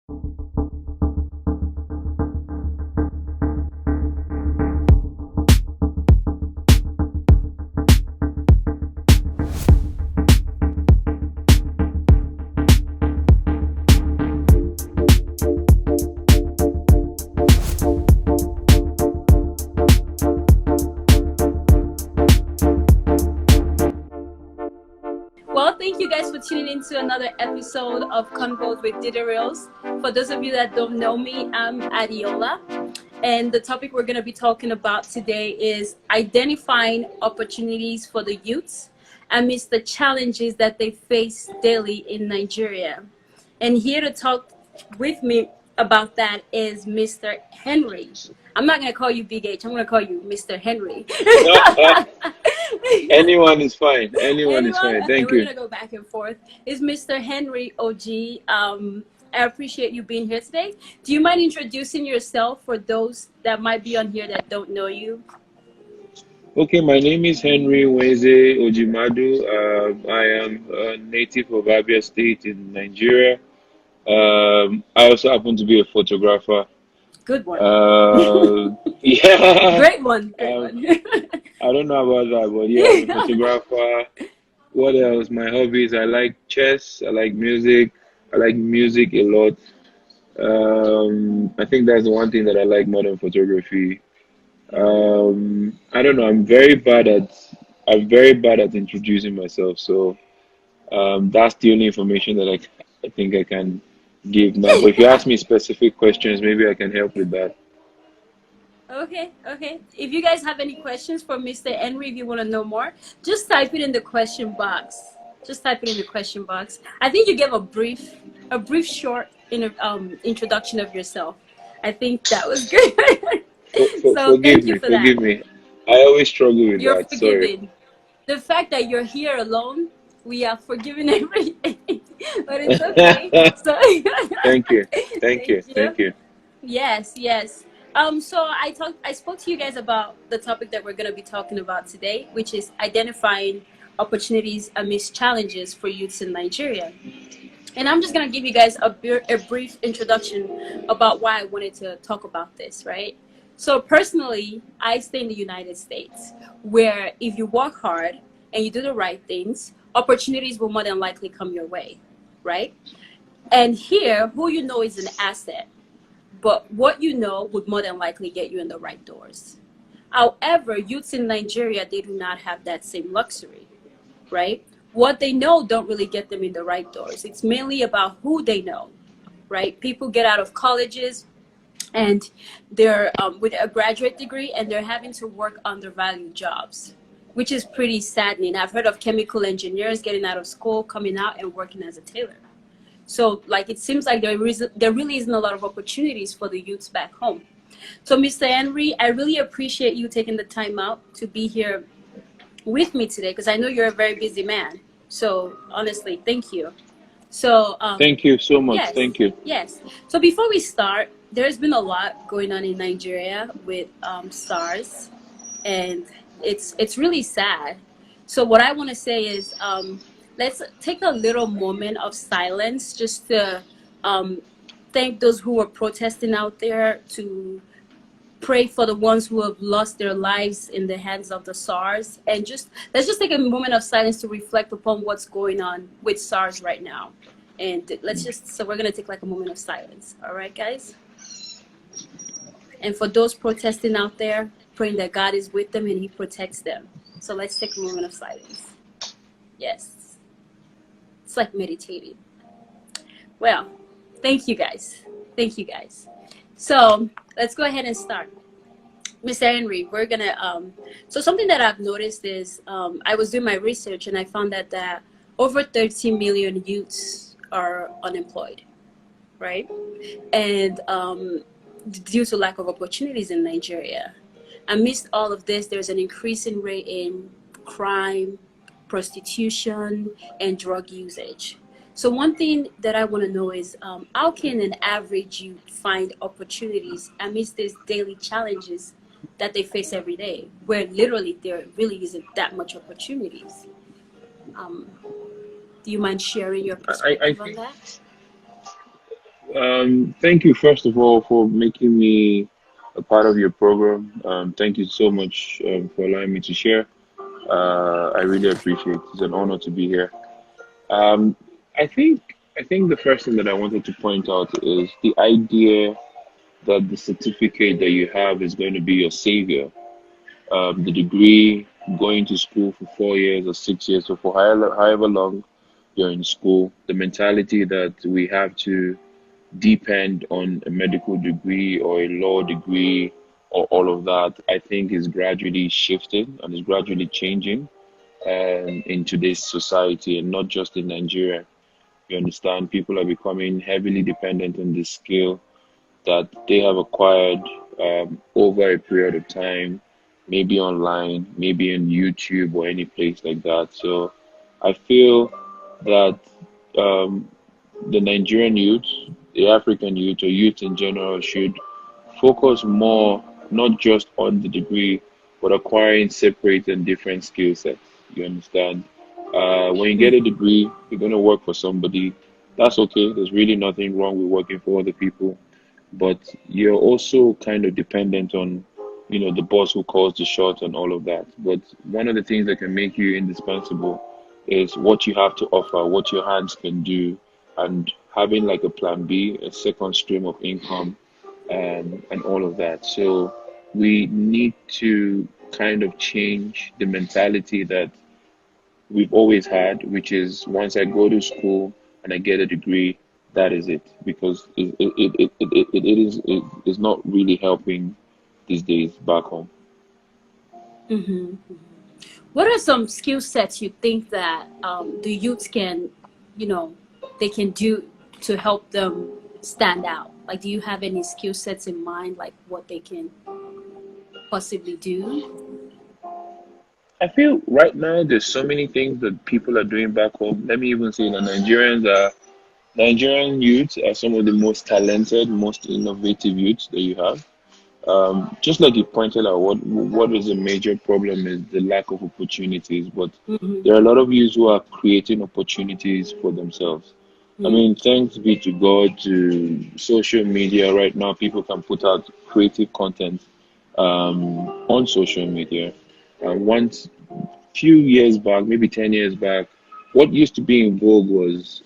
Well, thank you guys for tuning in to another episode of Convos with Diderils. For those of you that don't know me, I'm Adiola. And the topic we're going to be talking about today is identifying opportunities for the youths amidst the challenges that they face daily in Nigeria. And here to talk with me about that is Mr. Henry. I'm not going to call you Big H. I'm going to call you Mr. Henry. Anyone is fine. Anyone is Anyone? fine. Okay, Thank we're you. gonna go back and forth. It's Mr. Henry Oji. I appreciate you being here today. Do you mind introducing yourself for those that might be on here that don't know you? Okay, my name is Henry Weze Ojimadu. I am a native of Abia State in Nigeria. I also happen to be a photographer. Good one. Yeah. Great one. Great Um, one. I don't know about that, but yeah, I'm a photographer. What else? My hobbies, I like chess, I like music. I like music a lot. I think that's the one thing that I like more than photography. I don't know. I'm very bad at introducing myself. So that's the only information that I think I can give now. But if you ask me specific questions, maybe I can help with that. Okay. If you guys have any questions for Mr. Henry, if you want to know more, just type it in the question box. I think you gave a brief short introduction of yourself. I think that was good. So thank you for that. Forgive me. I always struggle with You're that. Sorry. forgiven. The fact that you're here alone, we are forgiven everything. But it's okay. So Thank you. Thank thank you. you. Thank you. Yes. So I spoke to you guys about the topic that we're going to be talking about today, which is identifying opportunities amidst challenges for youths in Nigeria. And I'm just going to give you guys a brief introduction about why I wanted to talk about this, right? So personally, I stay in the United States, where if you work hard and you do the right things, opportunities will more than likely come your way, right? And here, who you know is an asset, but what you know would more than likely get you in the right doors. However, youths in Nigeria, they do not have that same luxury, right? What they know don't really get them in the right doors. It's mainly about who they know, right? People get out of colleges and they're with a graduate degree and they're having to work undervalued jobs, which is pretty saddening. I've heard of chemical engineers getting out of school, coming out and working as a tailor. So like it seems like there really isn't a lot of opportunities for the youths back home. So Mr. Henry, I really appreciate you taking the time out to be here with me today because I know you're a very busy man. So honestly, thank you. So Thank you so much. yes, Thank you. yes. So before we start, there's been a lot going on in Nigeria with SARS, and it's really sad. So what I want to say is let's take a little moment of silence just to thank those who were protesting out there, to pray for the ones who have lost their lives in the hands of the SARS, and let's just take a moment of silence to reflect upon what's going on with SARS right now. And so we're gonna take like a moment of silence. All right, guys? And for those protesting out there, praying that God is with them and He protects them. So let's take a moment of silence. Yes. It's like meditating. Well, thank you guys. So let's go ahead and start. Mr. Henry, we're gonna so something that I've noticed is I was doing my research and I found that over 13 million youths are unemployed, right? And due to lack of opportunities in Nigeria. Amidst all of this, there's an increasing rate in crime, prostitution, and drug usage. So one thing that I want to know is how can an average youth find opportunities amidst these daily challenges that they face every day, where literally there really isn't that much opportunities? Do you mind sharing your I perspective on think that? Thank you, first of all, for making me a part of your program. Thank you so much for allowing me to share. I really appreciate it. It's an honor to be here. Um, I think the first thing that I wanted to point out is the idea that the certificate that you have is going to be your savior. The degree, going to school for 4 years or 6 years or for however long you're in school, the mentality that we have to depend on a medical degree or a law degree or all of that, I think is gradually shifting and is gradually changing in today's society, and not just in Nigeria. You understand, people are becoming heavily dependent on this skill that they have acquired over a period of time, maybe online, maybe on YouTube or any place like that. So I feel that um, the Nigerian youth, the African youth, or youth in general should focus more not just on the degree, but acquiring separate and different skill sets. You understand? When you get a Mm-hmm. degree, you're going to work for somebody. That's okay. There's really nothing wrong with working for other people, but you're also kind of dependent on, the boss who calls the shots and all of that. But one of the things that can make you indispensable is what you have to offer, what your hands can do, and having like a plan B, a second stream of income, and all of that. So we need to kind of change the mentality that we've always had, which is once I go to school and I get a degree, that is it. Because it is not really helping these days back home. Mm-hmm. What are some skill sets you think that the youth can, you know, they can do to help them stand out? Like, do you have any skill sets in mind, like what they can possibly do? I feel right now there's so many things that people are doing back home. Let me even say that Nigerian youths are some of the most talented, most innovative youths that you have. Just like you pointed out, what is a major problem is the lack of opportunities. But Mm-hmm. there are a lot of youths who are creating opportunities for themselves. I Mm-hmm. mean, thanks be to God, to social media. Right now, people can put out creative content on social media. Once few years back, maybe 10 years back, what used to be in vogue was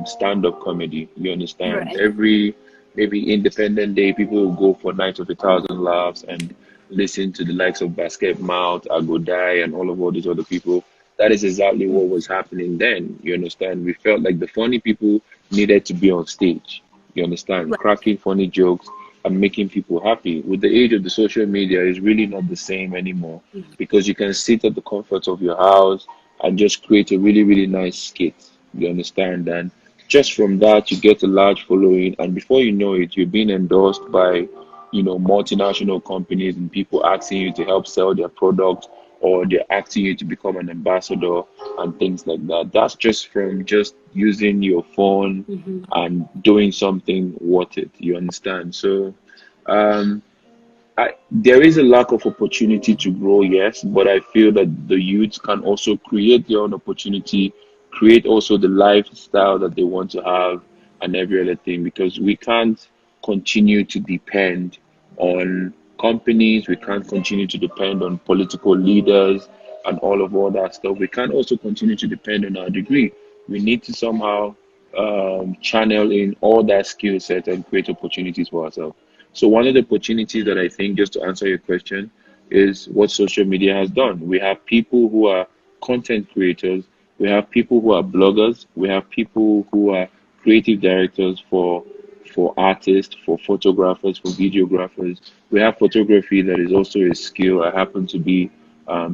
stand-up comedy. You understand? Right. Every maybe Independent Day, people will go for Night of a Thousand Laughs and listen to the likes of Basket Mouth, I Go Die, and all these other people. That is exactly what Mm-hmm. was happening then. You understand? We felt like the funny people needed to be on stage. You understand? Right. Cracking funny jokes and making people happy. With the age of the social media, it's really not the same anymore Mm-hmm. because you can sit at the comfort of your house and just create a really, really nice skit. You understand? And just from that, you get a large following, and before you know it, you're being endorsed by, multinational companies and people asking you to help sell their product, or they're asking you to become an ambassador and things like that. That's just from just using your phone Mm-hmm. and doing something worth it. You understand? So, um, there is a lack of opportunity to grow, yes, but I feel that the youth can also create their own opportunity, create also the lifestyle that they want to have, and every other thing, because we can't continue to depend on companies, we can't continue to depend on political leaders and all that stuff. We can't also continue to depend on our degree. We need to somehow channel in all that skill set and create opportunities for ourselves. So one of the opportunities that I think, just to answer your question, is what social media has done. We have people who are content creators, we have people who are bloggers, we have people who are creative directors for artists, for photographers, for videographers. We have photography that is also a skill. I happen to be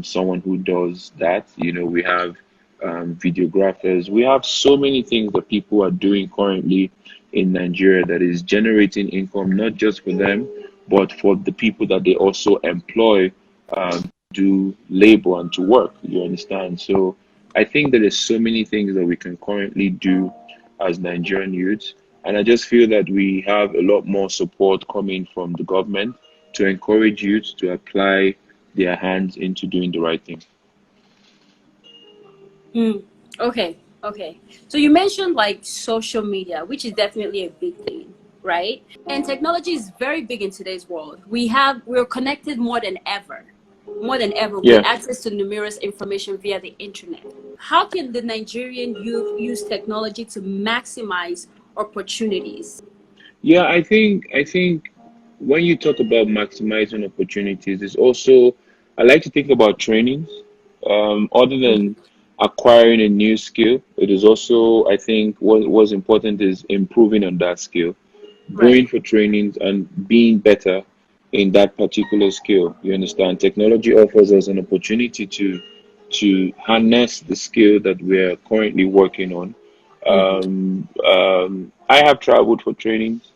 someone who does that. We have videographers. We have so many things that people are doing currently in Nigeria that is generating income, not just for them, but for the people that they also employ to labor and to work. You understand? So I think that there's so many things that we can currently do as Nigerian youths. And I just feel that we have a lot more support coming from the government to encourage youth to apply their hands into doing the right thing. Mm. Okay. Okay. So you mentioned like social media, which is definitely a big thing. right? And technology is very big in today's world. We're connected more than ever with Yeah. access to numerous information via the internet. How can the Nigerian youth use technology to maximize opportunities? Yeah, I think when you talk about maximizing opportunities, it's also I like to think about trainings. Other than acquiring a new skill, it is also I think what was important is improving on that skill, going Right. for trainings and being better in that particular skill. You understand? Technology offers us an opportunity to harness the skill that we're currently working on. Mm-hmm. I have traveled for trainings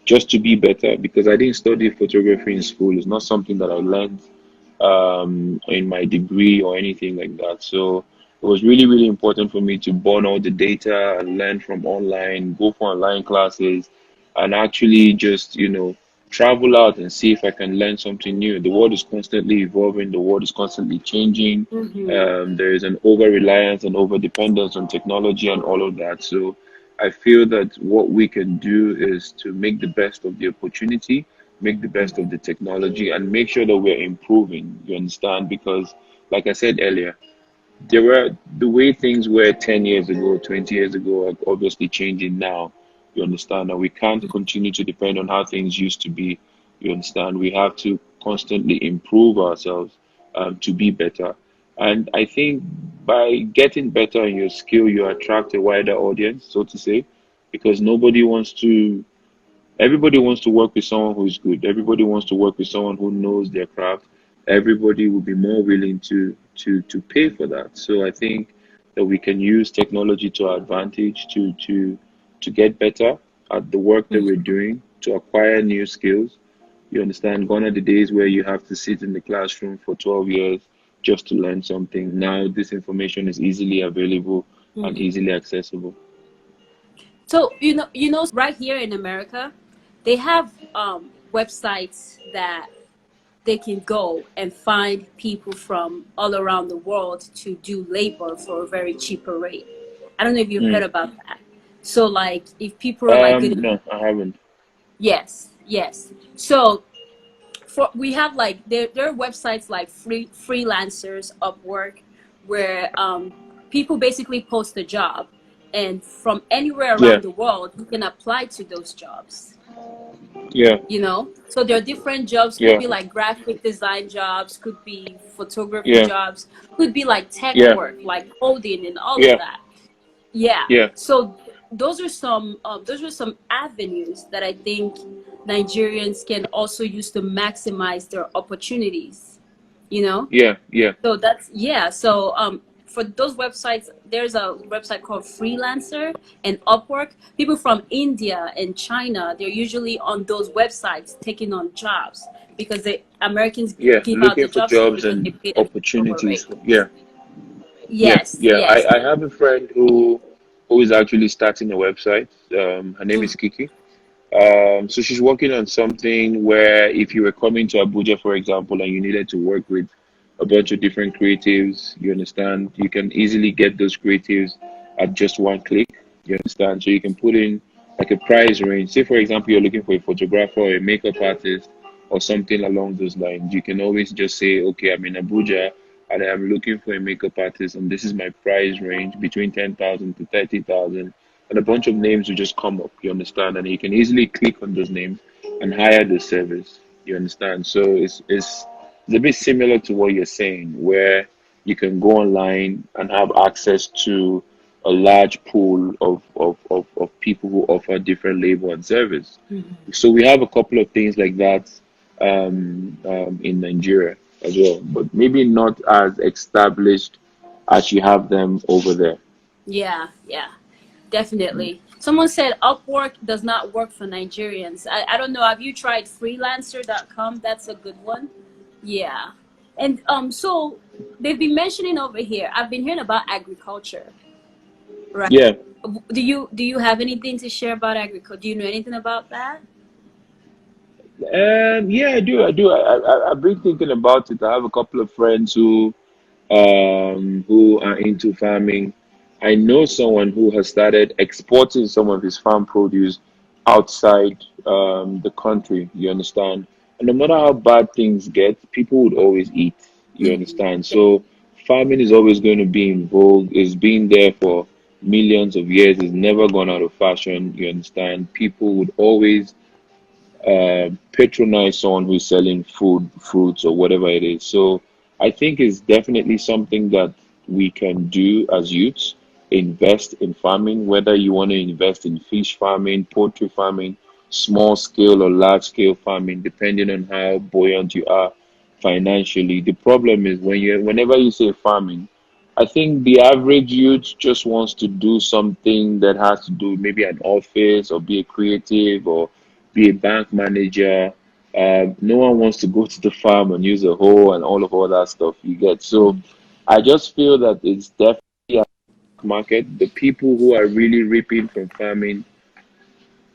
just to be better because I didn't study photography in school. It's not something that I learned in my degree or anything like that. So it was really, really important for me to burn all the data and learn from online, go for online classes, and actually just, travel out and see if I can learn something new. The world is constantly evolving, the world is constantly changing. Mm-hmm. There is an over reliance and over dependence on technology and all of that. So I feel that what we can do is to make the best of the opportunity, make the best of the technology, and make sure that we're improving. You understand? Because, like I said earlier, there were the way things were 10 years ago, 20 years ago are obviously changing now. You understand? And we can't continue to depend on how things used to be. You understand? We have to constantly improve ourselves to be better. And I think by getting better in your skill, you attract a wider audience, so to say, because everybody wants to work with someone who is good. Everybody wants to work with someone who knows their craft. Everybody will be more willing to pay for that. So I think that we can use technology to our advantage to get better at the work that we're doing, to acquire new skills. You understand? Gone are the days where you have to sit in the classroom for 12 years just to learn something. Now this information is easily available and Mm-hmm. easily accessible. So right here in America, they have websites that they can go and find people from all around the world to do labor for a very cheaper rate. I don't know if you've heard Mm. about that. So like if people are like good, No, I haven't. yes, yes. So for we have like there are websites like freelancers, Upwork, where people basically post a job, and from anywhere Yeah, around the world you can apply to those jobs. yeah, So there are different jobs, could yeah, be like graphic design jobs, could be photography yeah, jobs, could be like tech yeah, work, like coding and all of yeah, that. Yeah. yeah, So those are some avenues that I think Nigerians can also use to maximize their opportunities. You know, yeah, yeah, so that's yeah. So for those websites, there's a website called Freelancer and Upwork. People from India and China, they're usually on those websites taking on jobs because the Americans yeah. give out Looking the for jobs to them jobs because they and pay them lower opportunities. rate. Yeah, yeah, Yes, yeah. yes. I have a friend who is actually starting a website. Her name is Kiki. So she's working on something where if you were coming to Abuja, for example, and you needed to work with a bunch of different creatives, you understand, you can easily get those creatives at just one click. You understand? So you can put in like a price range. Say, for example, you're looking for a photographer or a makeup artist or something along those lines. You can always just say, okay, I'm in Abuja and I'm looking for a makeup artist, and this is my price range between 10,000 to 30,000, and a bunch of names will just come up. You understand, and you can easily click on those names and hire the service. You understand, so it's a bit similar to what you're saying, where you can go online and have access to a large pool of people who offer different labor and service. So we have a couple of things like that in Nigeria as well, but maybe not as established as you have them over there. Yeah, yeah, definitely. Someone said Upwork does not work for Nigerians. I don't know. Have you tried freelancer.com? That's a good one. Yeah. And so they've been mentioning over here. I've been hearing about agriculture, right? Yeah. Do you have anything to share about agriculture? Do you know anything about that? Yeah, I do. I do. I've been thinking about it. I have a couple of friends who are into farming. I know someone who has started exporting some of his farm produce outside the country. You understand? And no matter how bad things get, people would always eat. You Mhm. understand? So farming is always going to be in vogue. It's been there for millions of years. It's never gone out of fashion. You understand? People would always patronize someone who's selling food, fruits, or whatever it is. So I think it's definitely something that we can do as youths. Invest in farming, whether you want to invest in fish farming, poultry farming, small scale or large scale farming, depending on how buoyant you are financially. The problem is whenever you say farming, I think the average youth just wants to do something that has to do maybe an office or be a creative or be a bank manager. No one wants to go to the farm and use a hoe and all that stuff you get. So Mm. I just feel that it's definitely a market. The people who are really reaping from farming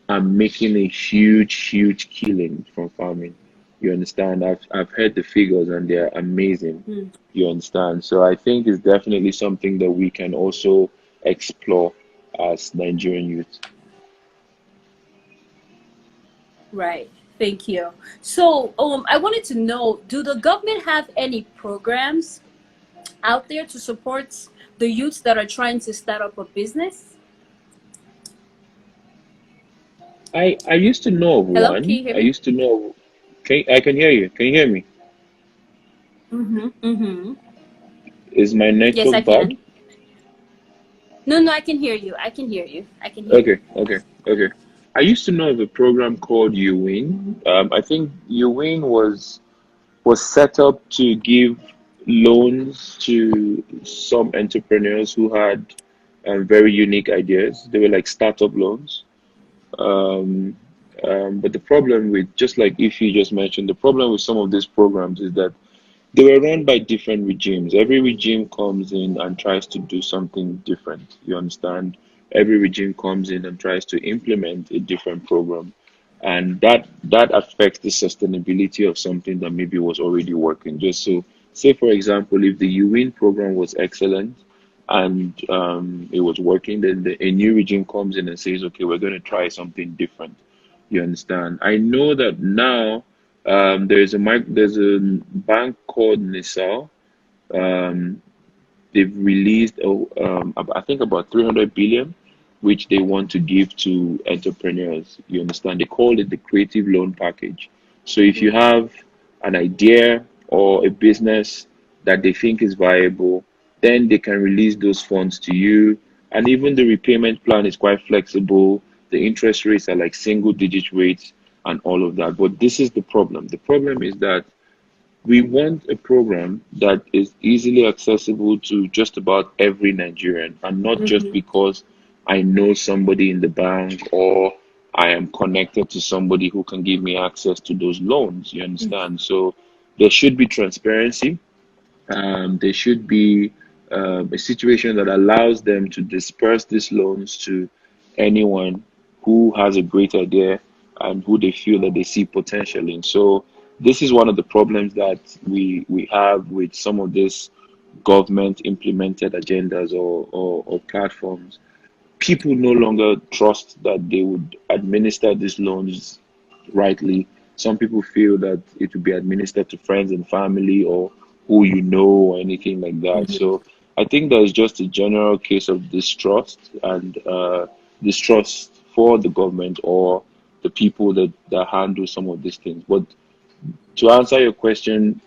are making a huge killing from farming. You understand? I've heard the figures and they're amazing. Mm. You understand? So I think it's definitely something that we can also explore as Nigerian youth. Right. Thank you. So, I wanted to know, do the government have any programs out there to support the youths that are trying to start up a business? I used to know of Hello, can one. you hear I me? used to know. I can hear you. Can you hear me? Mm-hmm. Mm-hmm. Is my Yes, I network bad? can. No, no, I can hear you. I can hear you. I can hear you. Okay. I used to know of a program called UWin. I think UWin was set up to give loans to some entrepreneurs who had very unique ideas. They were like startup loans. Um, but the problem with, just like if you just mentioned, the problem with some of these programs is that they were run by different regimes. Every regime comes in and tries to do something different. You understand? Every regime comes in and tries to implement a different program, and that affects the sustainability of something that maybe was already working. Just so, say for example, if the UWIN program was excellent and it was working, then a new regime comes in and says, okay, we're going to try something different. You understand? I know that now there's a bank called Nisal. Um, they've released I think about 300 billion, which they want to give to entrepreneurs. You understand? They call it the creative loan package. So if you Mm. have an idea or a business that they think is viable, then they can release those funds to you. And even the repayment plan is quite flexible. The interest rates are like single digit rates and all of that. But this is the problem. The problem is that we want a program that is easily accessible to just about every Nigerian, and not just Mm-hmm. because I know somebody in the bank or I am connected to somebody who can give me access to those loans. You understand? So there should be transparency. There should be a situation that allows them to disperse these loans to anyone who has a great idea and who they feel that they see potential in. So this is one of the problems that we have with some of these government implemented agendas or platforms. People no longer trust that they would administer these loans rightly. Some people feel that it will be administered to friends and family or who you know or anything like that. Mm-hmm. So I think there's just a general case of distrust and distrust for the government or the people that handle some of these things. But to answer your question,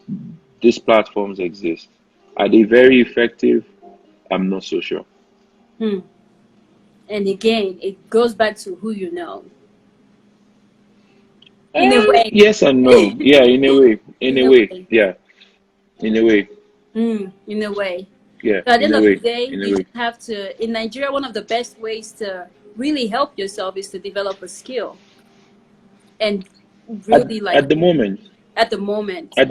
these platforms exist. Are they very effective? I'm not so sure. Hmm. And again, it goes back to who you know. In a way. Yes and no. Yeah, in a way. In In a a way. way. Yeah. In a way. In a way. Yeah. So at the In end a of the way. day, In a you way. just have to, in Nigeria, one of the best ways to really help yourself is to develop a skill and At really like at the moment, at the moment. at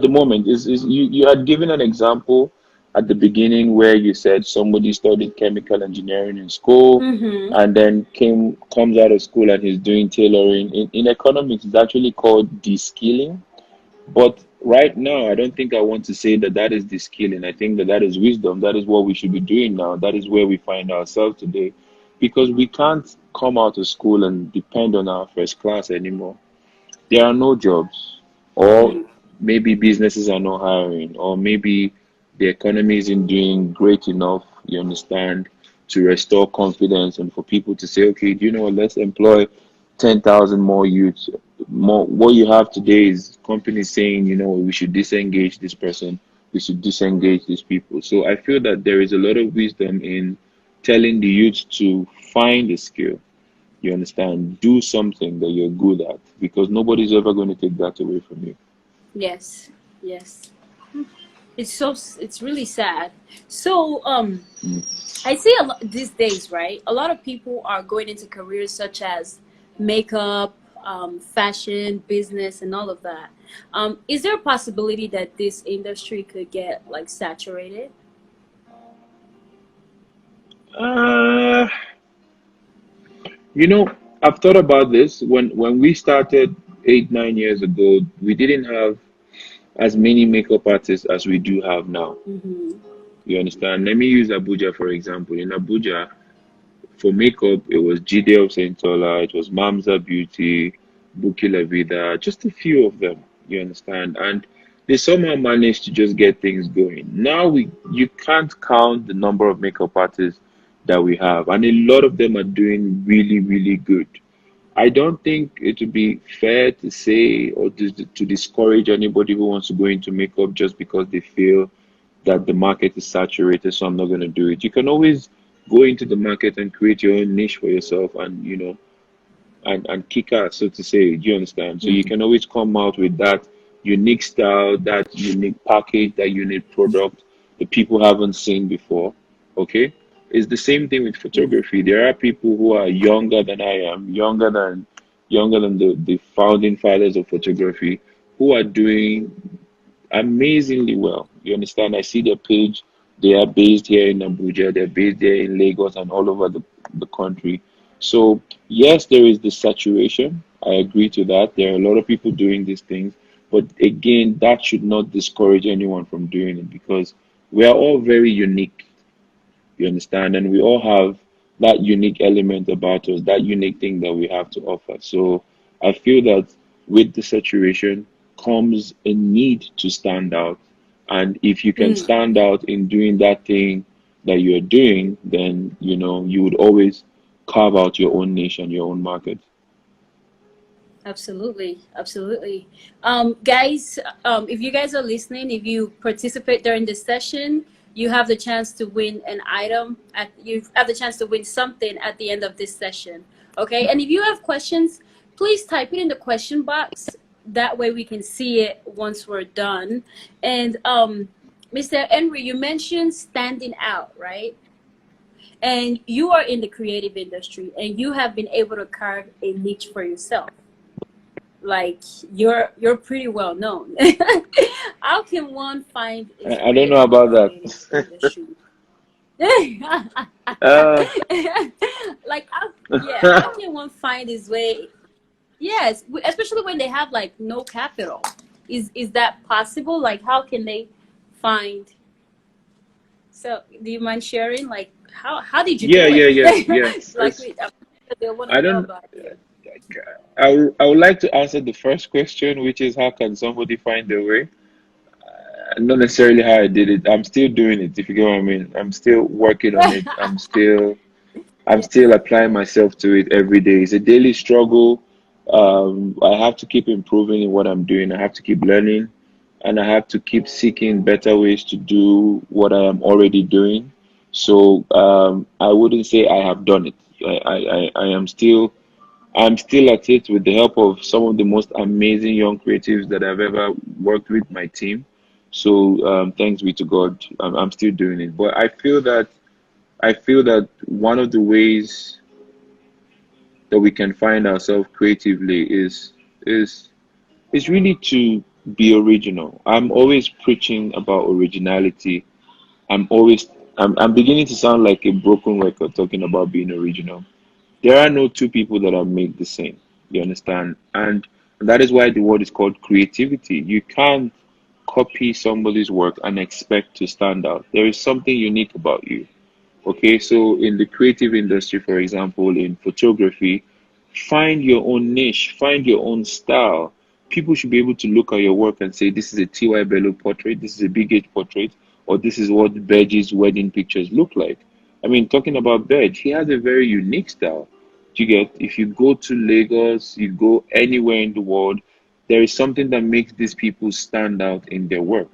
the moment is you had given an example at the beginning where you said somebody studied chemical engineering in school Mm-hmm. and then came comes out of school and he's doing tailoring. In economics, it's actually called de-skilling. But right now, I don't think I want to say that that is the skilling. I think that that is wisdom. That is what we should be doing now. That is where we find ourselves today. because we can't come out of school and depend on our first class anymore. There are no jobs, or Mm. maybe businesses are not hiring, or maybe the economy isn't doing great enough, you understand, to restore confidence and for people to say, okay, do you know what, let's employ 10,000 more youths. More, what you have today is companies saying, you know, we should disengage this person, we should disengage these people. So I feel that there is a lot of wisdom in telling the youth to find a skill, you understand? Do something that you're good at because nobody's ever going to take that away from you. Yes. Yes. It's really sad. So Mm. I see a lot these days, right? A lot of people are going into careers such as makeup, fashion, business, and all of that. Is there a possibility that this industry could get like saturated? Uh, you know, I've thought about this. When we started 8, 9 years ago, we didn't have as many makeup artists as we do have now. Mm-hmm. You understand? Let me use Abuja for example. In Abuja, for makeup, it was Jide of Saint Tola, it was Mamza Beauty, Buki La Vida, just a few of them. You understand? And they somehow managed to just get things going. Now you can't count the number of makeup artists that we have, and a lot of them are doing really, really good. I don't think it would be fair to say or to discourage anybody who wants to go into makeup just because they feel that the market is saturated, so I'm not going to do it. You can always go into the market and create your own niche for yourself and, you know, and kick ass, so to say. Do you understand? So you Mm-hmm. can always come out with that unique style, that unique package, that unique product that people haven't seen before. Okay? It's the same thing with Mm-hmm. photography. There are people who are younger than I am, younger than the founding fathers of photography, who are doing amazingly well. You understand? I see their page. They are based here in Abuja, they're based there in Lagos and all over the country. So, yes, there is the saturation. I agree to that. There are a lot of people doing these things. But again, that should not discourage anyone from doing it because we are all very unique. You understand? And we all have that unique element about us, that unique thing that we have to offer. So I feel that with the saturation comes a need to stand out. And if you can Mm. stand out in doing that thing that you're doing, then you know you would always carve out your own niche and your own market. Absolutely, absolutely. Guys, if you guys are listening, if you participate during this session, you have the chance to win an item. You have the chance to win something at the end of this session. Okay, and if you have questions, please type it in the question box. That way we can see it once we're done. And Mr. Henry, you mentioned standing out, right? And you are in the creative industry, and you have been able to carve a niche for yourself, like you're pretty well known. How can one find his I don't way know in the about creative that. industry? uh, Like yeah, how can one find his way? Yes, especially when they have like no capital. Is that possible? Like how can they find? So do you mind sharing? Like how did you yeah, do yeah, it? yeah, yes. Like they want to I know don't. about you. I would like to answer the first question, which is how can somebody find their way? Not necessarily how I did it. I'm still doing it, if you get what I mean. I'm still working on it. I'm Yes. still applying myself to it every day. It's a daily struggle. I have to keep improving in what I'm doing. I have to keep learning, and I have to keep seeking better ways to do what I am already doing. So I wouldn't say I have done it. I am still I'm still at it with the help of some of the most amazing young creatives that I've ever worked with, my team. So thanks be to God, I'm still doing it. But I feel that one of the ways that we can find ourselves creatively is is really to be original. I'm always preaching about originality. I'm always I'm beginning to sound like a broken record talking about being original. There are no two people that are made the same. You understand? And that is why the word is called creativity. You can't copy somebody's work and expect to stand out. There is something unique about you. Okay, so in the creative industry, for example, in photography, find your own niche, find your own style. People should be able to look at your work and say, this is a T.Y. Bello portrait, this is a Big H portrait, or this is what Bedge's wedding pictures look like. I mean, talking about Bedge, he has a very unique style. You get, if you go to Lagos, you go anywhere in the world, there is something that makes these people stand out in their work.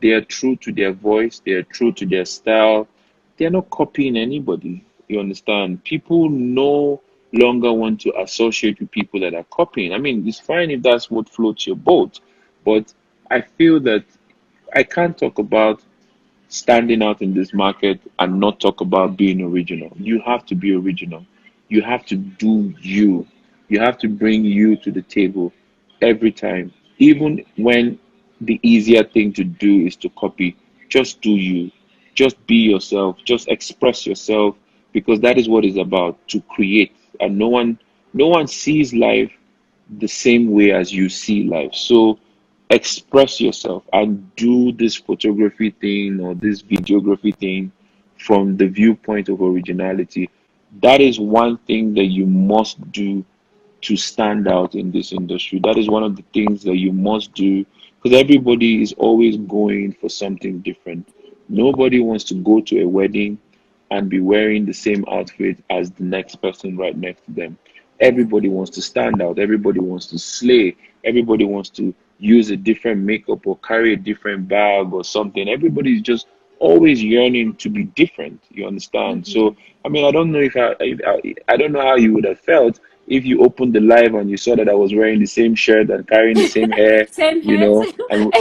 They are true to their voice, they are true to their style. They are not copying anybody. You understand? People no longer want to associate with people that are copying. I mean, it's fine if that's what floats your boat, but I feel that I can't talk about standing out in this market and not talk about being original. You have to be original. You have to do you. You have to bring you to the table every time. Even when the easier thing to do is to copy, just do you. Just be yourself. Just express yourself because that is what it's about to create. And no one sees life the same way as you see life. So express yourself and do this photography thing or this videography thing from the viewpoint of originality. That is one thing that you must do to stand out in this industry. That is one of the things that you must do because everybody is always going for something different. Nobody wants to go to a wedding and be wearing the same outfit as the next person right next to them. Everybody wants to stand out. Everybody wants to slay. Everybody wants to use a different makeup or carry a different bag or something. Everybody is just always yearning to be different. You understand? Mm-hmm. So, I mean, I don't know I don't know how you would have felt if you opened the live and you saw that I was wearing the same shirt and carrying the same hair, Same you here know, too. and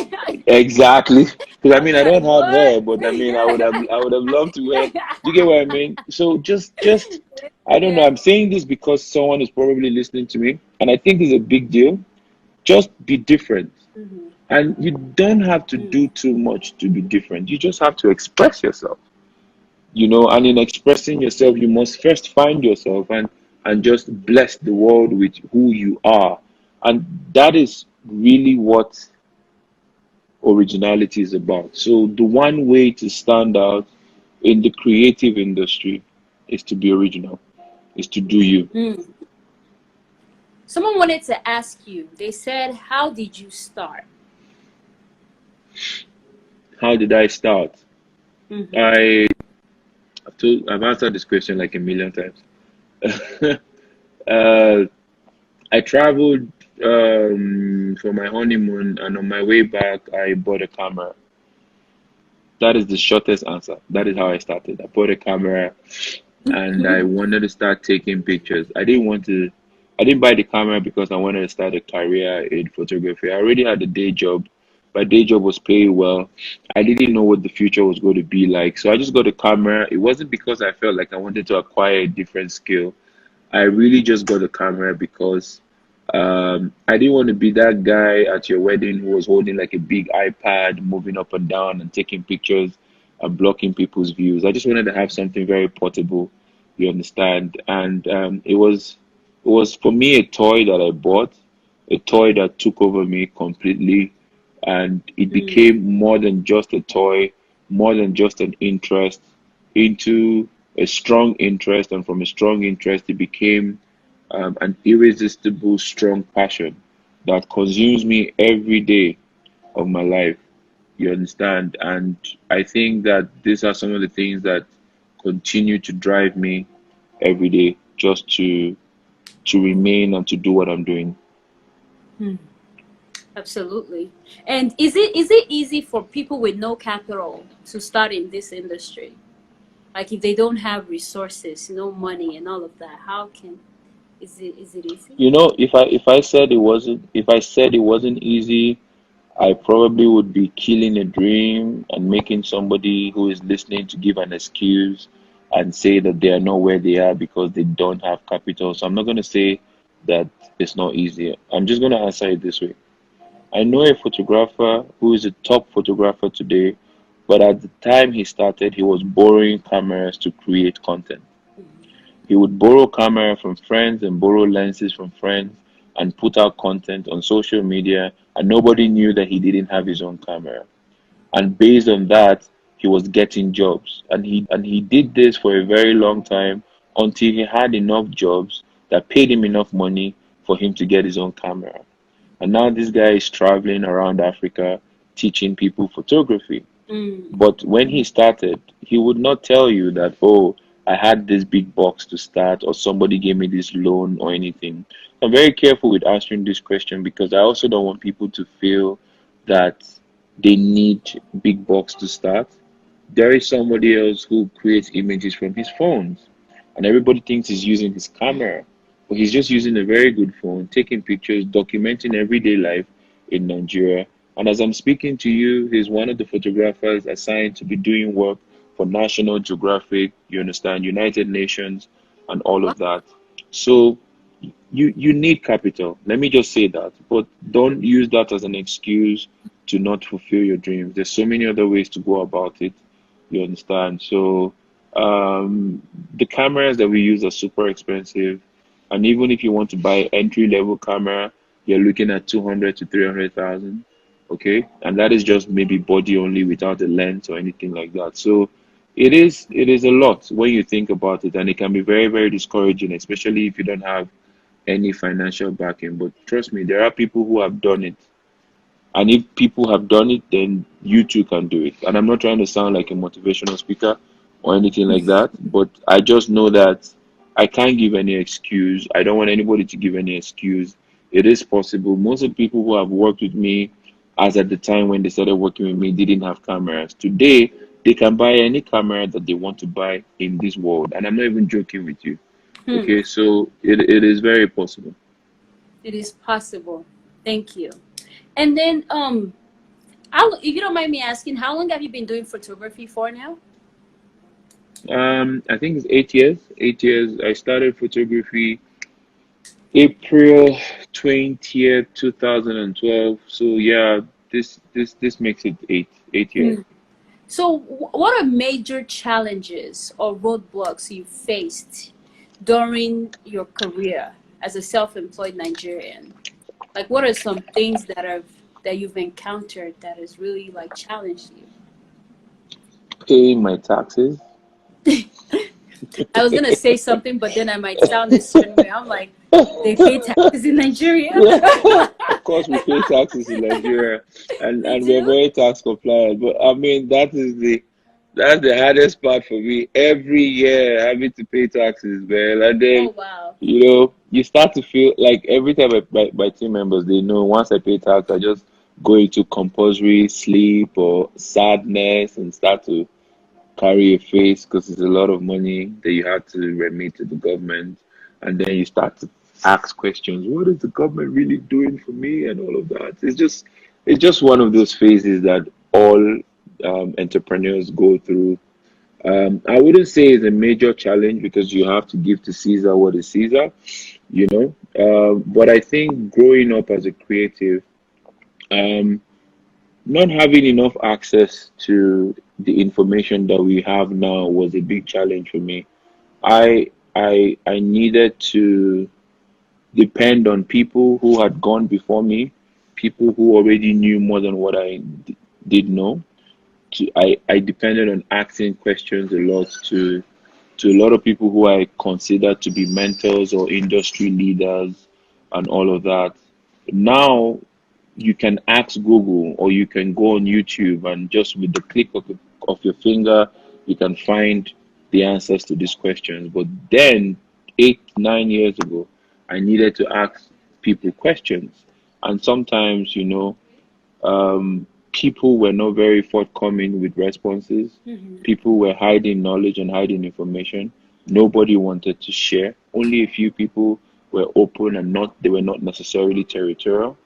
exactly. Because I I'll mean, be I like, don't have what? hair, but I mean, I would have loved to wear. Do you get what I mean? So just, I don't know. Yeah. I'm saying this because someone is probably listening to me, and I think it's a big deal. Just be different, Mm-hmm. and you don't have to Mm. do too much to be different. You just have to express yourself, and in expressing yourself you must first find yourself and just bless the world with who you are, and that is really what originality is about. So the one way to stand out in the creative industry is to be original, is to do you. Mm. Someone wanted to ask you, they said, how did you start? How did I start? Mm-hmm. I've answered this question like a million times. uh, I traveled for my honeymoon, and on my way back I bought a camera. That is the shortest answer. That is how I started. I bought a camera and I wanted to start taking pictures. I didn't buy the camera because I wanted to start a career in photography. I already had a day job. My day job was paying well. I didn't know what the future was going to be like. So I just got a camera. It wasn't because I felt like I wanted to acquire a different skill. I really just got a camera because I didn't want to be that guy at your wedding who was holding like a big iPad, moving up and down and taking pictures and blocking people's views. I just wanted to have something very portable, you understand? And it was for me a toy that I bought, a toy that took over me completely, and it Mm. became more than just a toy, more than just an interest, into a strong interest, and from a strong interest, it became an irresistible, strong passion that consumes me every day of my life. You understand? And I think that these are some of the things that continue to drive me every day just to remain and to do what I'm doing. Mm. Absolutely. And is it easy for people with no capital to start in this industry? Like if they don't have resources, no money and all of that, how can is it easy? If I said it wasn't easy, I probably would be killing a dream and making somebody who is listening to give an excuse and say that they are not where they are because they don't have capital. So I'm not going to say that it's not easy. I'm just going to answer it this way. I know a photographer who is a top photographer today, but at the time he started, he was borrowing cameras to create content. Mm-hmm. He would borrow camera from friends and borrow lenses from friends and put out content on social media, and nobody knew that he didn't have his own camera. And based on that, he was getting jobs, and he did this for a very long time until he had enough jobs that paid him enough money for him to get his own camera. And now this guy is traveling around Africa teaching people photography. Mm. But when he started, he would not tell you that, oh, I had this big box to start, or somebody gave me this loan or anything. I'm very careful with answering this question because I also don't want people to feel that they need big box to start. There is somebody else who creates images from his phones, and everybody thinks he's using his camera, but he's just using a very good phone, taking pictures, documenting everyday life in Nigeria. And as I'm speaking to you, he's one of the photographers assigned to be doing work for National Geographic, you understand, United Nations, and all Wow. of that. So you need capital. Let me just say that, but don't use that as an excuse to not fulfill your dreams. There's so many other ways to go about it. You understand? So the cameras that we use are super expensive, and even if you want to buy entry level camera, you're looking at 200 to 300,000. Okay, and that is just maybe body only without a lens or anything like that. So it is a lot when you think about it, and it can be very, very discouraging, especially if you don't have any financial backing. But trust me, there are people who have done it. And if people have done it, then you too can do it. And I'm not trying to sound like a motivational speaker or anything like that, but I just know that I can't give any excuse. I don't want anybody to give any excuse. It is possible. Most of the people who have worked with me, as at the time when they started working with me, didn't have cameras. Today, they can buy any camera that they want to buy in this world. And I'm not even joking with you. Hmm. Okay, so it is very possible. It is possible. Thank you. And then, if you don't mind me asking, how long have you been doing photography for now? I think it's 8 years. 8 years. I started photography April 20th, 2012. So yeah, this makes it eight years. Hmm. So, what are major challenges or roadblocks you faced during your career as a self-employed Nigerian? Like, what are some things that you've encountered that has really like challenged Paying my taxes. you? I was gonna say something, but then I might sound a certain way. I'm like, they pay taxes in Nigeria. Yeah, of course we pay taxes in Nigeria, You and we're do? very tax compliant. But I mean that's the hardest part for me. Every year having to pay taxes, man, and then Oh wow. you start to feel like every time my team members they know once I pay tax, I just go into compulsory sleep or sadness and start to carry a face because it's a lot of money that you have to remit to the government, and then you start to ask questions. What is the government really doing for me, and all of that? It's just one of those phases that all entrepreneurs go through. I wouldn't say it's a major challenge because you have to give to Caesar what is Caesar, you know. But I think growing up as a creative, um, not having enough access to the information that we have now was a big challenge for me. I needed to depend on people who had gone before me, people who already knew more than what did know. I depended on asking questions a lot to a lot of people who I consider to be mentors or industry leaders and all of that. Now you can ask Google or you can go on YouTube and just with the click of your finger, you can find the answers to these questions. But then, 8, 9 years ago, I needed to ask people questions. And sometimes, people were not very forthcoming with responses. Hmm. People were hiding knowledge and hiding information. Nobody wanted to share. Only a few people were open and they were not necessarily territorial.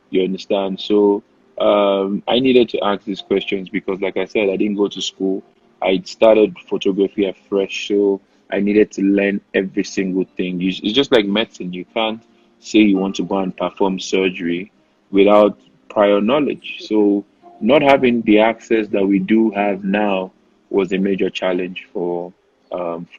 You understand? So I needed to ask these questions because, like I said, I didn't go to school. I started photography afresh, so I needed to learn every single thing. It's just like medicine. You can't say you want to go and perform surgery without prior knowledge. So not having the access that we do have now was a major challenge for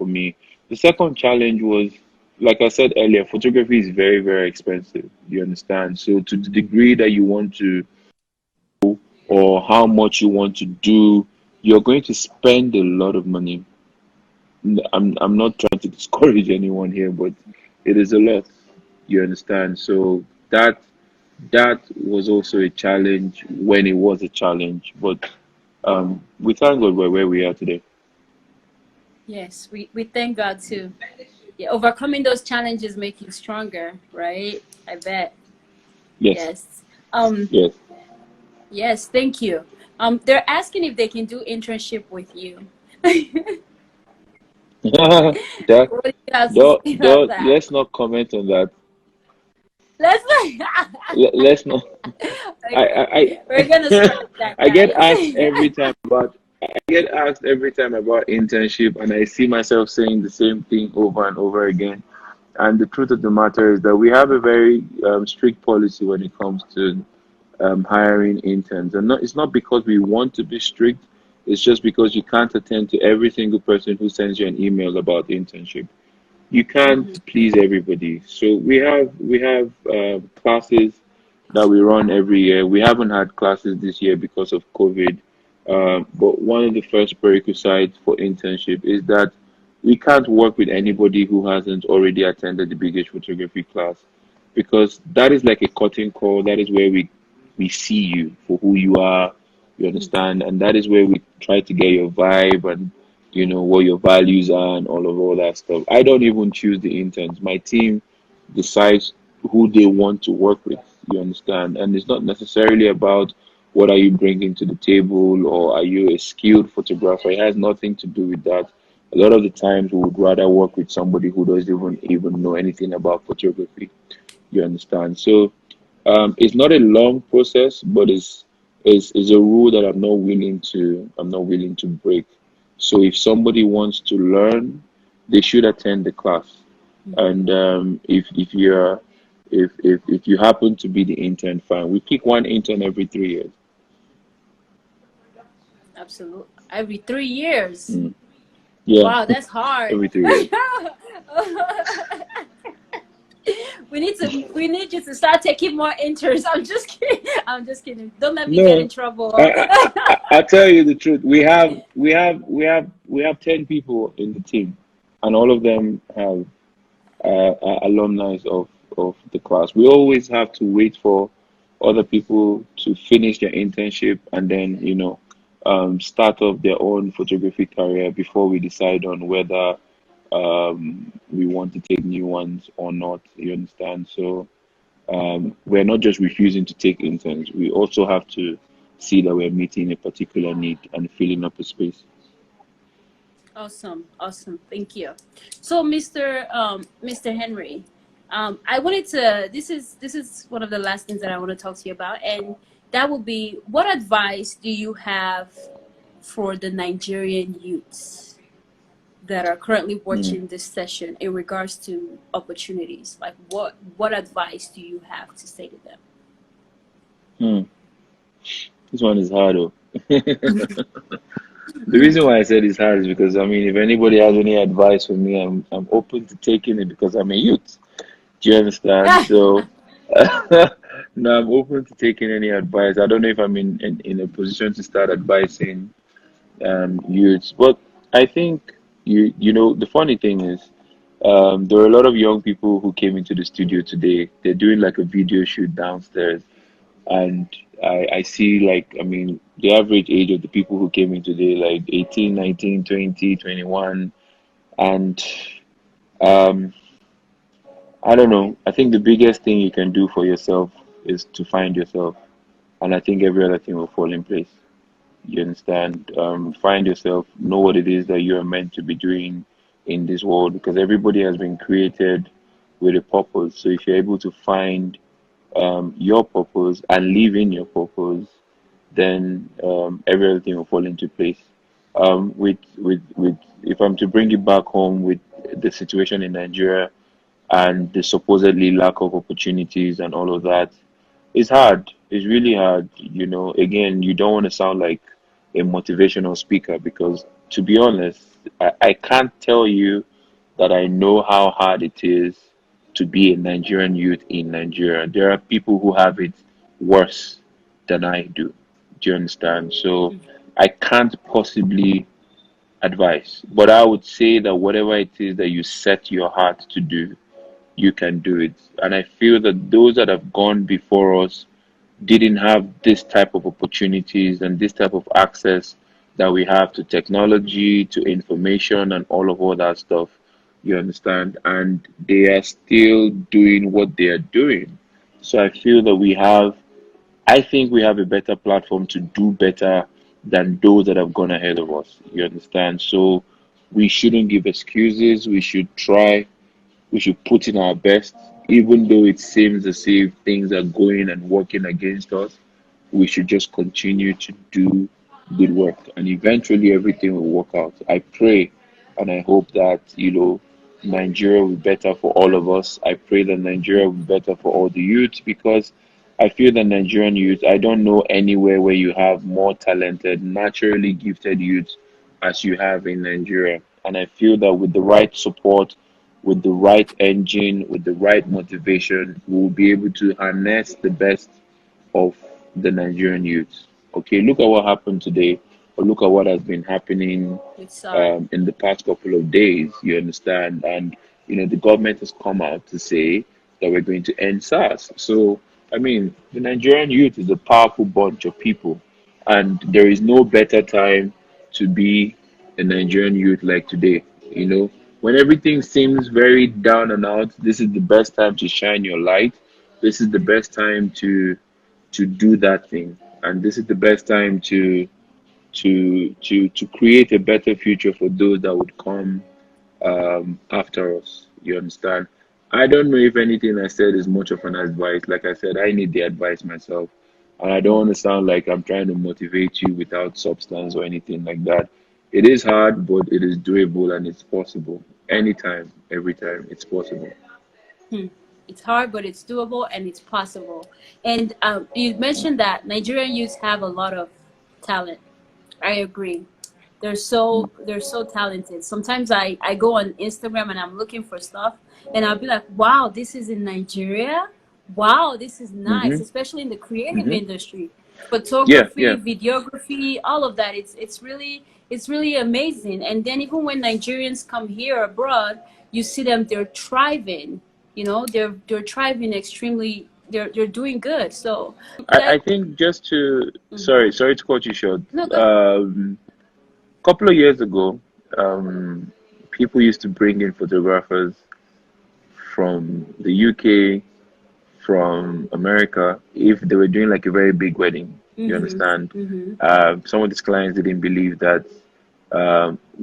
me. The second challenge was, like I said earlier, photography is very, very expensive. You understand? So to the degree that you want to or how much you want to do, you're going to spend a lot of money. I'm not trying to discourage anyone here, but it is a lot. You understand? So that was also a challenge when it was a challenge, but we thank God we're where we are today. Yes, we thank God too. Yeah, overcoming those challenges make you stronger, right? I bet. Yes, Yes. Um, yes. yes, thank you. They're asking if they can do internship with you. That What do you have to don't say about don't that? let's not comment on that. Let's not. Let's not. Okay, we're gonna I scratch that, I get asked guys. every time about I get asked every time about internship, and I see myself saying the same thing over and over again. And the truth of the matter is that we have a very strict policy when it comes to hiring interns, and it's not because we want to be strict. It's just because you can't attend to every single person who sends you an email about internship. You can't Hmm. please everybody. So we have classes that we run every year. We haven't had classes this year because of COVID. But one of the first prerequisites for internship is that we can't work with anybody who hasn't already attended the biggest photography class, because that is like a cutting call. That is where we see you for who you are. You understand, and that is where we try to get your vibe and what your values are and all that stuff. I don't even choose the interns. My team decides who they want to work with. You understand? And it's not necessarily about what are you bringing to the table or are you a skilled photographer. It has nothing to do with that. A lot of the times we would rather work with somebody who doesn't even know anything about photography. You understand? So it's not a long process, but it's a rule that I'm not willing to break. So if somebody wants to learn, they should attend the class. And if you happen to be the intern, fine. We pick one intern every 3 years. Absolutely. Every 3 years. Mm. Yeah, Wow, that's hard. every 3 years. We need you to start taking more interns. I'm just kidding. I'm just kidding. Don't let me get in No, trouble. I tell you the truth. We have 10 people in the team, and all of them have alumni of the class. We always have to wait for other people to finish their internship and then start off their own photography career before we decide on whether we want to take new ones or not. You understand? So we're not just refusing to take interns. We also have to see that we're meeting a particular need and filling up a space. Awesome, awesome. Thank you. So, Mr. Henry, I wanted to. This is one of the last things that I want to talk to you about, and that would be, what advice do you have for the Nigerian youths that are currently Mm. watching this session in regards to opportunities? Like, what advice do you have to say to them? Hmm. This one is hard, though. The reason why I said it's hard is because, I mean, if anybody has any advice for me, I'm open to taking it because I'm a youth. Do you understand? So no, I'm open to taking any advice. I don't know if I'm in a position to start advising youths, but I think the funny thing is there are a lot of young people who came into the studio today. They're doing like a video shoot downstairs, and I see, like, I mean, the average age of the people who came in today, like 18, 19, 20, 21, and um, I don't know. I think the biggest thing you can do for yourself is to find yourself, and I think every other thing will fall in place. You understand? Find yourself, know what it is that you are meant to be doing in this world, because everybody has been created with a purpose. So if you're able to find your purpose and live in your purpose, then everything will fall into place. If I'm to bring it back home with the situation in Nigeria and the supposedly lack of opportunities and all of that, it's hard. It's really hard. Again, you don't want to sound like a motivational speaker, because, to be honest, I can't tell you that I know how hard it is to be a Nigerian youth in Nigeria. There are people who have it worse than I do. Do you understand? So I can't possibly advise. But I would say that whatever it is that you set your heart to do, you can do it. And I feel that those that have gone before us didn't have this type of opportunities and this type of access that we have to technology, to information, and all that stuff. You understand? And they are still doing what they are doing. So I feel that I think we have a better platform to do better than those that have gone ahead of us. You understand? So we shouldn't give excuses. We should try, we should put in our best, even though it seems as if things are going and working against us. We should just continue to do good work, and eventually everything will work out. I pray and I hope that, Nigeria will be better for all of us. I pray that Nigeria will be better for all the youth, because I feel that Nigerian youth, I don't know anywhere where you have more talented, naturally gifted youth as you have in Nigeria. And I feel that with the right support, with the right engine, with the right motivation, we will be able to harness the best of the Nigerian youth. Okay, look at what happened today, or look at what has been happening With SARS. in the past couple of days. You understand? And the government has come out to say that we're going to end SARS. So, I mean, the Nigerian youth is a powerful bunch of people, and there is no better time to be a Nigerian youth like today. When everything seems very down and out, this is the best time to shine your light. This is the best time to do that thing, and this is the best time to create a better future for those that would come after us. You understand? I don't know if anything I said is much of an advice. Like I said, I need the advice myself, and I don't want to sound like I'm trying to motivate you without substance or anything like that. It is hard, but it is doable and it's possible. Anytime, every time, it's possible. Hmm. It's hard, but it's doable and it's possible. And you mentioned that Nigerian youths have a lot of talent. I agree. They're so talented. Sometimes I go on Instagram and I'm looking for stuff, and I'll be like, wow, this is in Nigeria. Wow, this is nice, Mm-hmm. especially in the creative Mm-hmm. industry, Yeah, photography, yeah. videography, all of that. It's really amazing. And then even when Nigerians come here abroad, you see them, they're thriving. They're thriving extremely. They're doing good. So I like, think just to mhm. sorry to cut you short. No, go ahead. Couple of years ago, people used to bring in photographers from the UK, from America, if they were doing like a very big wedding. You Mm-hmm. understand? Mm-hmm. Some of these clients didn't believe that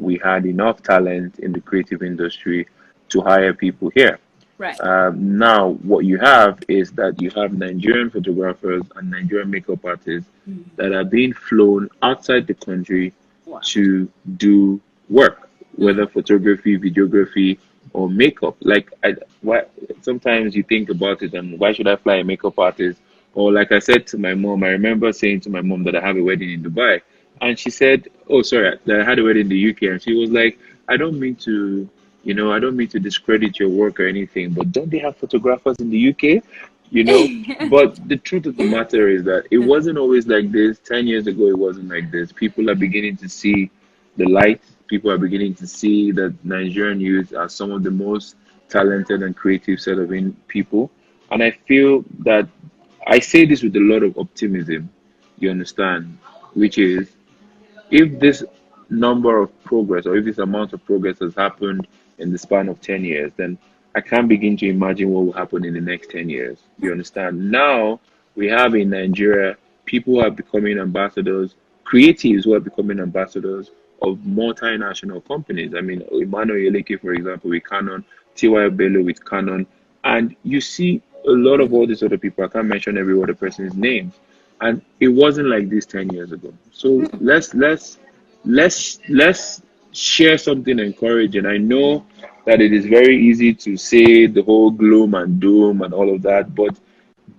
we had enough talent in the creative industry to hire people here. Right. Now, what you have is that you have Nigerian photographers and Nigerian makeup artists Mm. that are being flown outside the country Wow. to do work, Mm. whether photography, videography, or makeup. Sometimes you think about it, and why should I fly a makeup artist? Or like I said to my mom, I remember saying to my mom that I have a wedding in Dubai, and she said, "Oh, sorry, that I had a wedding in the UK," and she was like, "I don't mean to." I don't mean to discredit your work or anything, but don't they have photographers in the UK? You know, but the truth of the matter is that it wasn't always like this. 10 years ago, it wasn't like this. People are beginning to see the light. People are beginning to see that Nigerian youth are some of the most talented and creative set of people. And I feel that I say this with a lot of optimism, you understand, which is if this number of progress or if this amount of progress has happened in the span of 10 years, then I can't begin to imagine what will happen in the next 10 years. You understand? Now we have in Nigeria people who are becoming ambassadors, creatives who are becoming ambassadors of multinational companies. I mean, Emmanuel Yeleke, for example, with Canon, T.Y. Bello with Canon, and you see a lot of all these other people. I can't mention every other person's names, and it wasn't like this 10 years ago. So let's share something encouraging. I know that it is very easy to say the whole gloom and doom and all of that, but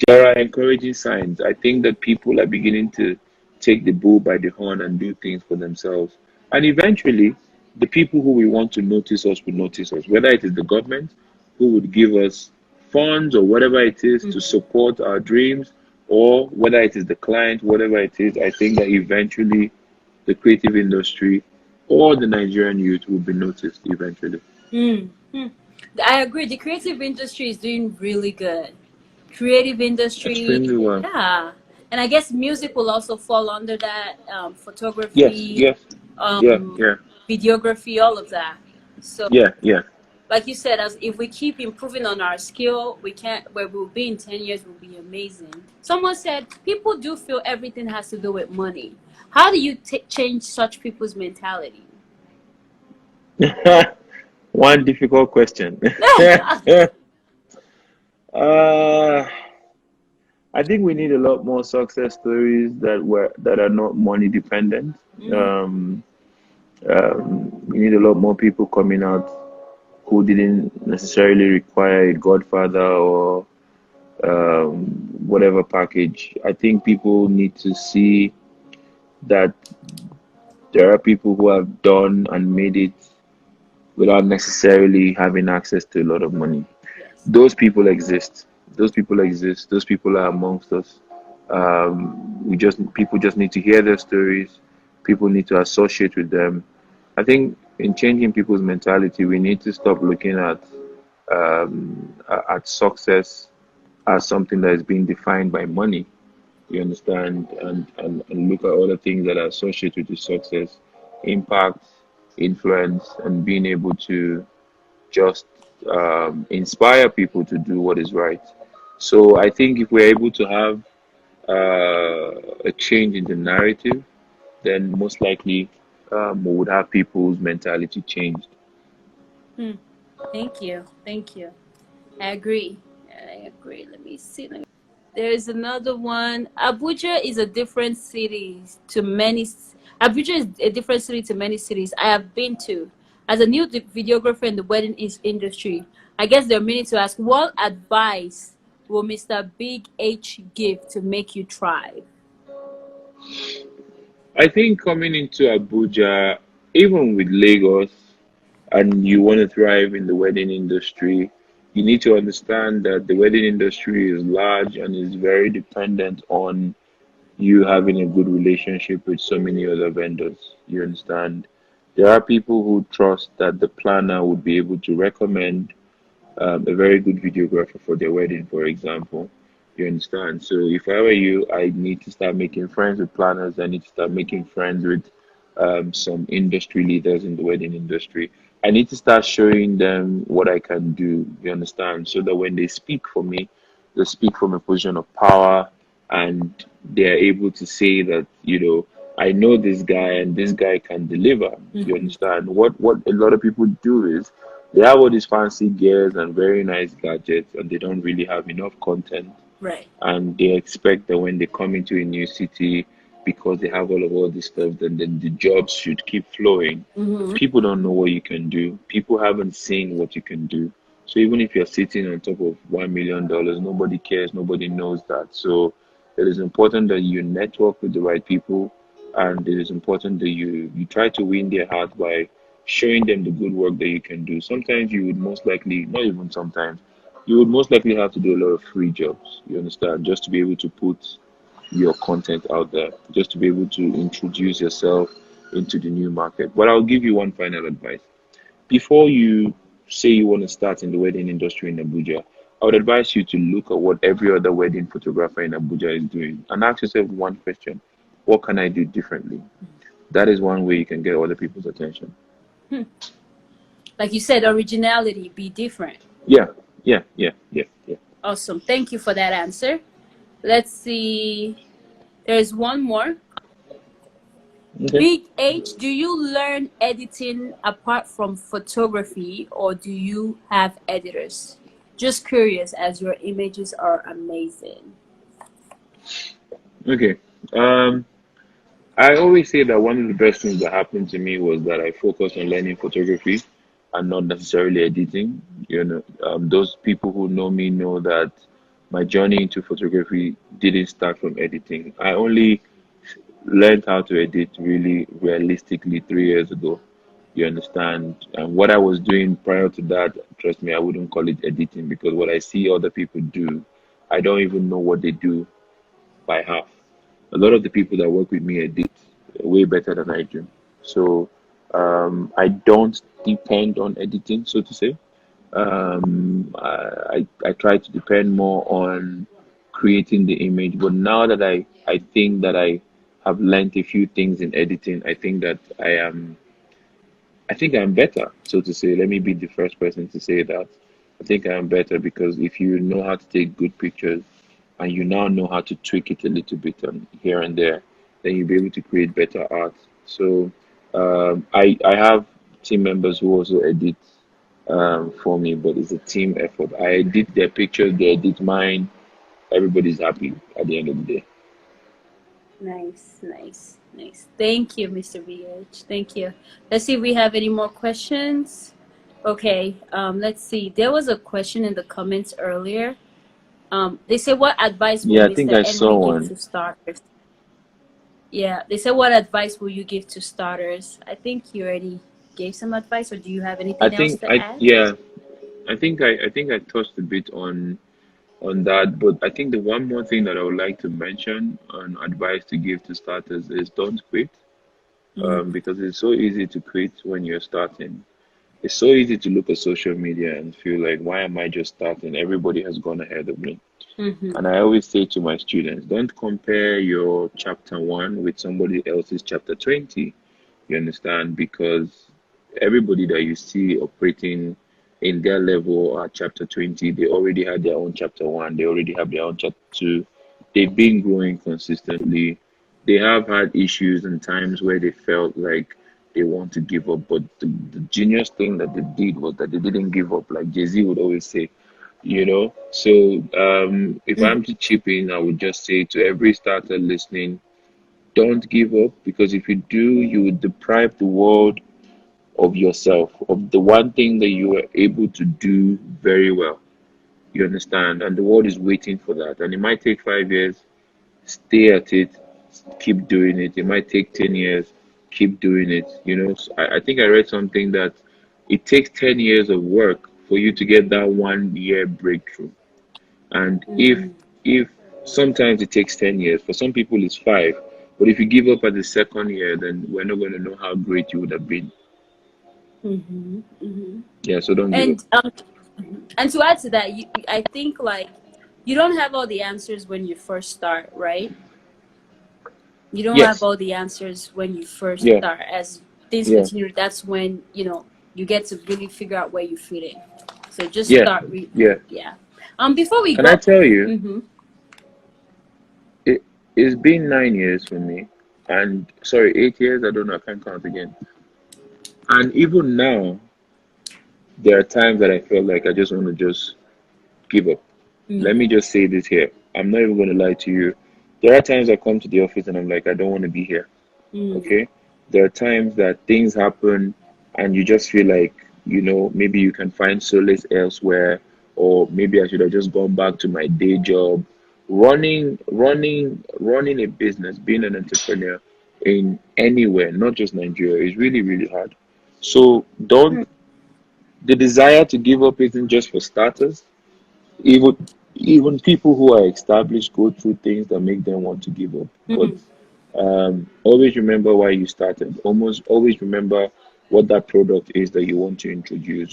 there are encouraging signs. I think that people are beginning to take the bull by the horn and do things for themselves. And eventually, the people who we want to notice us will notice us, whether it is the government who would give us funds or whatever it is to support our dreams, or whether it is the client, whatever it is. I think that eventually the creative industry, or the Nigerian youth will be noticed eventually. Mm, mm. I agree. The creative industry is doing really good. Creative industry, Extremely well. yeah. And I guess music will also fall under that. Yes, Photography, yes, yeah, um, yeah, videography, all of that. So, yeah, yeah. like you said, as if we keep improving on our skill, we can't. Where we'll be in 10 years will be amazing. Someone said people do feel everything has to do with money. How do you change such people's mentality? One difficult question. uh, I think we need a lot more success stories that are not money dependent. Mm, Um, we need a lot more people coming out who didn't necessarily require a godfather or whatever package. I think people need to see that there are people who have done and made it without necessarily having access to a lot of money. yes. Those people exist. Those people exist. Those people are amongst us. We just People just need to hear their stories. People need to associate with them. I think in changing people's mentality, we need to stop looking at success as something that is being defined by money. You understand, and look at other things that are associated with success, impact, influence, and being able to just inspire people to do what is right. So I think if we're able to have a change in the narrative, then most likely we would have people's mentality changed. Hmm. Thank you. Thank you. I agree. I agree. Let me see. There's another one. Abuja is a different city to many. Abuja is a different city to many cities I have been to. As a new videographer in the wedding industry, I guess they're meaning to ask, what advice will Mr. Big H give to make you thrive? I think coming into Abuja, even with Lagos, and you want to thrive in the wedding industry, you need to understand that the wedding industry is large and is very dependent on you having a good relationship with so many other vendors. You understand? There are people who trust that the planner would be able to recommend a very good videographer for their wedding, for example. You understand? So if I were you, I need to start making friends with planners. I need to start making friends with some industry leaders in the wedding industry. I need to start showing them what I can do. You understand? So that when they speak for me, they speak from a position of power, and they're able to say that, I know this guy and this guy can deliver. You Mhm. understand? What a lot of people do is they have all these fancy gears and very nice gadgets, and they don't really have enough content. Right. And they expect that when they come into a new city, because they have all this stuff, then the jobs should keep flowing. Hmm. People don't know what you can do. People haven't seen what you can do. So even if you're sitting on top of $1 million, nobody cares. Nobody knows that. So it is important that you network with the right people, and it is important that you try to win their heart by showing them the good work that you can do. Sometimes you would most likely, not even sometimes, you would most likely have to do a lot of free jobs, you understand, just to be able to put your content out there, just to be able to introduce yourself into the new market. But I'll give you one final advice. Before you say you want to start in the wedding industry in Abuja, I would advise you to look at what every other wedding photographer in Abuja is doing and ask yourself one question: what can I do differently? That is one way you can get other people's attention. Like you said, originality, be different. Yeah, yeah, yeah, yeah, yeah. Awesome. Thank you for that answer. Let's see. There's one more. Okay. Big H, do you learn editing apart from photography or do you have editors? Just curious as your images are amazing. Okay. Um, I always say that one of the best things that happened to me was that I focused on learning photography and not necessarily editing. Those people who know me know that my journey into photography didn't start from editing. I only learned how to edit really realistically 3 years ago. You understand? And what I was doing prior to that, trust me, I wouldn't call it editing, because what I see other people do, I don't even know what they do by half. A lot of the people that work with me edit. way better than I do. So I don't depend on editing, so to say. I try to depend more on creating the image. But now that I think that I have learned a few things in editing, I think I'm better, so to say. Let me be the first person to say that. I think I'm better because if you know how to take good pictures and you now know how to tweak it a little bit on here and there, then you'll be able to create better art. So I have team members who also edit for me, but it's a team effort. I edit their pictures, they edit mine. Everybody's happy at the end of the day. Nice, nice, nice. Thank you, Mr. VH. Thank you. Let's see if we have any more questions. Okay, let's see. There was a question in the comments earlier. They said, what advice will Yeah, I think Mr. I saw Henry give one. to starters? Yeah, they said, what advice will you give to starters? I think you already gave some advice, or do you have I anything else think to I add? yeah, I think I touched a bit on that, but I think the one more thing that I would like to mention on advice to give to starters is don't quit. Mm-hmm. Because it's so easy to quit when you're starting. It's so easy to look at social media and feel like, why am I just starting? Everybody has gone ahead of me. Mm-hmm. And I always say to my students, don't compare your chapter one with somebody else's chapter 20. You understand? Because everybody that you see operating in their level at chapter 20, they already had their own chapter one, they already have their own chapter two. They've been growing consistently. They have had issues and times where they felt like they want to give up, but the genius thing that they did was that they didn't give up, like Jay-Z would always say, you know. So if I'm to chip in, I would just say to every starter listening, don't give up, because if you do, you will deprive the world of yourself, of the one thing that you are able to do very well. You understand? And the world is waiting for that. And it might take 5 years, stay at it, keep doing it. It might take 10 years, keep doing it. You know, so I think I read something that it takes 10 years of work for you to get that 1 year breakthrough. And Mm-hmm. if sometimes it takes 10 years, for some people it's five, but if you give up at the second year, then we're not going to know how great you would have been. Mm-hmm. Mm-hmm. Yeah, so don't give up. And to add to that, I think like you don't have all the answers when you first start, right? You don't have Yes. all the answers when you first Yeah. start. As things Yeah. continue, that's when you get to really figure out where you fit in. So just Yeah. start Yeah. yeah. Before we Can I go. tell you, Mm-hmm. it, it's been 9 years for me. And sorry, 8 years. I don't know. I can't count again. And even now, there are times that I feel like I just want to just give up. Let me Mm-hmm. just say this here. I'm not even going to lie to you. There are times I come to the office and I'm like, I don't want to be here. Mm-hmm. Okay. There are times that things happen and you just feel like, maybe you can find solace elsewhere, or maybe I should have just gone back to my day job. Running a business, being an entrepreneur in anywhere, not just Nigeria, is really, really hard. So don't, the desire to give up isn't just for starters. Even people who are established go through things that make them want to give up. But Mm-hmm. always remember why you started. Almost always remember what that product is that you want to introduce.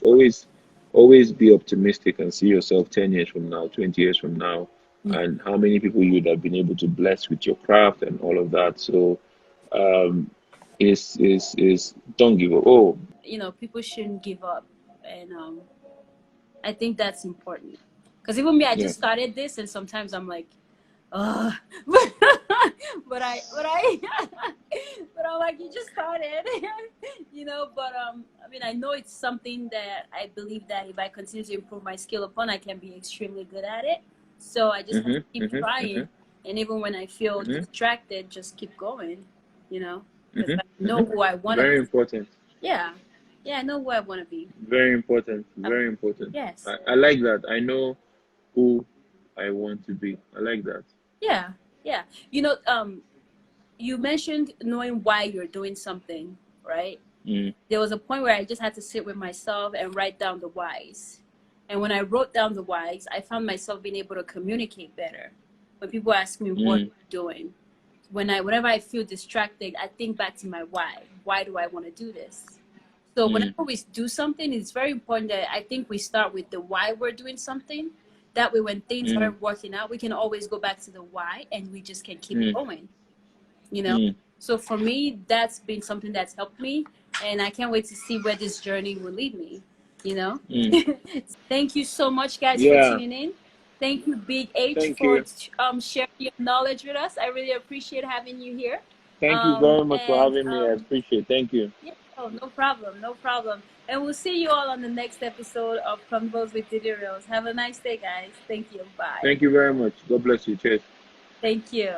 Always be optimistic and see yourself 10 years from now, 20 years from now, and how many people you would have been able to bless with your craft and all of that. So um, is don't give up. Oh, People shouldn't give up, and I think that's important. Because even me, I yeah. just started this, and sometimes I'm like, uh but I but I'm like, you just started. But I mean, I know it's something that I believe that if I continue to improve my skill upon, I can be extremely good at it. So I just have to Mhm. keep Mhm. trying, Mhm. and even when I feel Mhm. distracted, just keep going, because Mhm. I know Mhm. who I want to Very be. important. Yeah, yeah, I know who I want to be. Very important. Um, Very important. yes. I like that. I know who I want to be. I like that. Yeah, yeah. You mentioned knowing why you're doing something, right? Mm, There was a point where I just had to sit with myself and write down the whys. And when I wrote down the whys, I found myself being able to communicate better. When people ask me, what are mm, you doing? whenever I feel distracted, I think back to my why. Why do I want to do this? So Mm, whenever we do something, it's very important that I think we start with the why we're doing something. That way, when things mm, aren't working out, we can always go back to the why, and we just can keep mm, going. You know. mm. So for me, that's been something that's helped me, and I can't wait to see where this journey will lead me. You know. Mm. Thank you so much, guys, for Yeah, tuning in. Thank you, Big H, thank for you. sharing your knowledge with us. I really appreciate having you here. Thank you very much for And having me. I appreciate it. Thank you. yeah, oh, no problem, no problem. And we'll see you all on the next episode of Convos with Diddy Reels. Have a nice day, guys. Thank you. Bye. Thank you very much. God bless you. Cheers. Thank you.